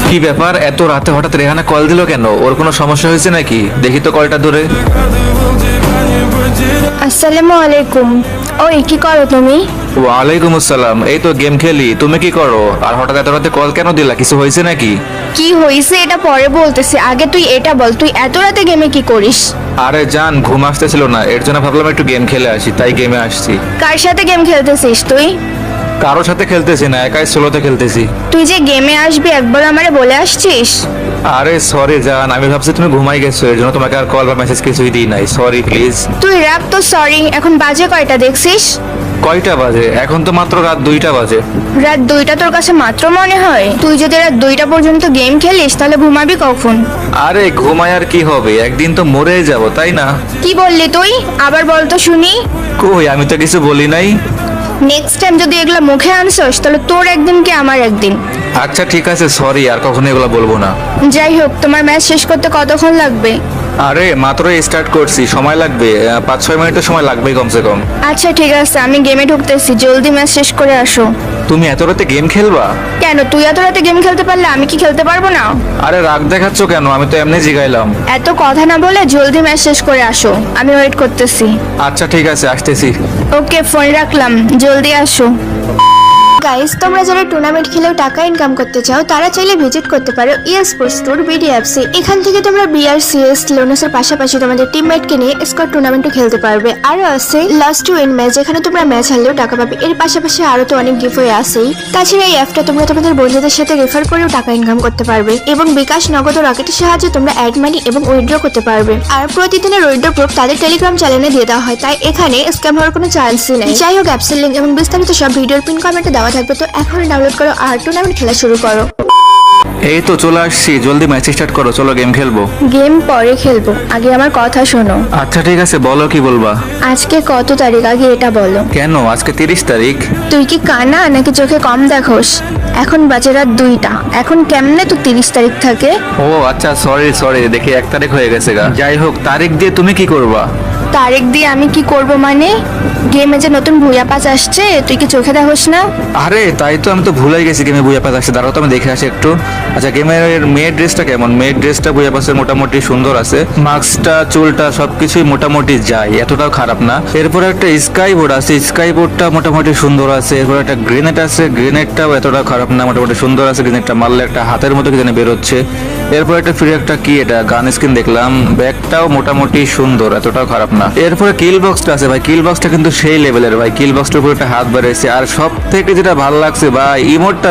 কি ব্যাপার, এত রাতে হঠাৎ রেহানা কল দিল কেন? ওর কোনো সমস্যা হয়েছে নাকি? দেখি তো কলটা ধরে। আসসালামু আলাইকুম। ওই কি করো তুমি? ওয়ালাইকুম আসসালাম। এই তো গেম খেলি। তুমি কি করো? আর হঠাৎ এত রাতে কল কেন দিলা? কিছু হয়েছে নাকি? কি হয়েছে এটা পরে বলতেছি, আগে তুই এটা বল, তুই এত রাতে গেমে কি করিস? আরে জান, ঘুম আসতেছিল না, এর জন্য ভাবলাম একটু গেম খেলে আসি, তাই গেমে আসছি। কার সাথে গেম খেলতেছিস তুই? কারোর সাথে খেলতেছি না, একাই সোলোতে খেলতেছি। তুই যে গেমে আসবি একবার আমারে বলে আসছিস? আরে সরি জান, আমি ভাবছি তুমি ঘুমাই গেছো, এর জন্য তোমাকে আর কল বা মেসেজ কিছুই দিই নাই। Sorry please. তুই রাখ তো সরি। এখন বাজে কয়টা দেখছিস? কয়টা বাজে? এখন তো মাত্র রাত 2টা বাজে। রাত 2টা তোর কাছে মাত্র মনে হয়? তুই যদি রাত 2টা পর্যন্ত গেম খেলিস তাহলে ঘুমাবি কখন? আরে ঘুমায় আর কি হবে, একদিন তো মরেই যাব, তাই না? কি বললি তুই? আবার বল তো শুনি। কই, আমি তো কিছু বলি নাই। নেক্সট টাইম যদি এগুলা মুখে আনছস তাহলে তোর একদিন কি আমার একদিন। আচ্ছা ঠিক আছে, সরি, আর কখনো এগুলো বলবো না। যাই হোক, তোমার ম্যাচ শেষ করতে কতক্ষণ লাগবে? আরে মাত্রই স্টার্ট করছি, সময় লাগবে 5-6 মিনিটের সময় লাগবেই কমসে কম। আচ্ছা ঠিক আছে, আমি গেমে ঢুকতেছি, জলদি ম্যাচ শেষ করে আসো। তুমি এত রাতে গেম খেলবা? কেন, তুই এত রাতে গেম খেলতে পারলে আমি কি খেলতে পারবো না? আরে রাগ দেখাচ্ছ কেন? আমি তো এমনি জিগাইলাম। এত কথা না বলে জলদি ম্যাচ শেষ করে আসো, আমি ওয়েট করতেছি। আচ্ছা ঠিক আছে, আসতেছি। ওকে, ফোন রাখলাম, জলদি আসো। গাইস, তোমরা যারা টুর্নামেন্ট খেলেও টাকা ইনকাম করতে চাও তারা চাইলে ভিজিট করতে পারো স্পোর্টস ট্যুর বিডি অ্যাপসে। এখান থেকে তোমরা বিআর, সিএস, লোনাসের পাশাপাশি তোমাদের টিমমেটকে নিয়ে স্কোয়াড টুর্নামেন্টও খেলতে পারবে। আরো আছে লাস্ট টু উইন ম্যাচ, যেখানে তোমরা ম্যাচ হারলেও টাকা পাবে। এর পাশাপাশি আরো তো অনেক গিফটওয়ে আছেই। তাছাড়া এই অ্যাপটা তোমরা তোমাদের বন্ধুদের সাথে রেফার করেও টাকা ইনকাম করতে পারবে এবং বিকাশ, নগদ ও রকেটের সাহায্যে তোমরা অ্যাড মানি এবং উইথড্র করতে পারবে। আর প্রতিদিনের উইথড্র প্রুফ তাদের টেলিগ্রাম চ্যানেলে দিয়ে দেওয়া হয়, তাই এখানে স্ক্যাম হওয়ার কোনো চান্সই নেই। যাই হোক, অ্যাপসের লিংক এবং বিস্তারিত সব ভিডিওর পিন কমেন্টে দেওয়া থাকবে, তো এখন ডাউনলোড করো আর টুর্নামেন্ট খেলা শুরু করো। এই তো চলে আসছি, জলদি ম্যাচ স্টার্ট করো, চলো গেম খেলবো। গেম পরে খেলবো, আগে আমার কথা শোনো। আচ্ছা ঠিক আছে, বলো কি বলবা। আজকে কত তারিখ আগে এটা বলো? কেন, আজকে 30 তারিখ। তুই কি কানা নাকি চোখে কম দেখোস? এখন বাজে রাত 2টা, এখন কেমনে তো 30 তারিখ থাকে? ও আচ্ছা, সরি সরি, দেখি 1 তারিখ হয়ে গেছে গা। যাই হোক, তারিখ দিয়ে তুমি কি করবা? তারিখ দিয়ে আমি কি করব মানে? গেমে যে নতুন ভুইয়া পাস আসছে, তুই কি চোখে দেখোস না? আরে তাই তো, আমি তো ভুলেই গেছি গেমে বুয়া পাস আসছে। দাঁড়াও তো আমি দেখে আসি একটু। আচ্ছা, গেমের মেয়ের ড্রেসটা কেমন? মেয়ের ড্রেসটা বুয়া পাসের মোটামুটি সুন্দর আছে, মাস্কটা, চুলটা সবকিছুই মোটামুটি যায়, এতটাও খারাপ না। এরপরে একটা স্কাই বোর্ড আছে, স্কাই বোর্ডটা মোটামুটি সুন্দর আছে। এরপর একটা গ্রেনেড আছে, গ্রেনেডটাও এতটা খারাপ না, মোটামুটি সুন্দর আছে। গ্রেনেডটা মারলে একটা হাতের মতো কি জানি বেরোচ্ছে। এরপর একটা ফ্রি একটা কি এটা গান স্কিন দেখলাম, ব্যাগটাও মোটামুটি সুন্দর, এতটাও খারাপ না। এরপরে কিল বক্সটা আছে ভাই, কিল বক্সটা কিন্তু সেই লেভেলের ভাই। কিল বক্সটার উপর একটা হাত বেরিয়েছে। আর সব থেকে যেটা ভালো লাগছে ভাই, ইমোটটা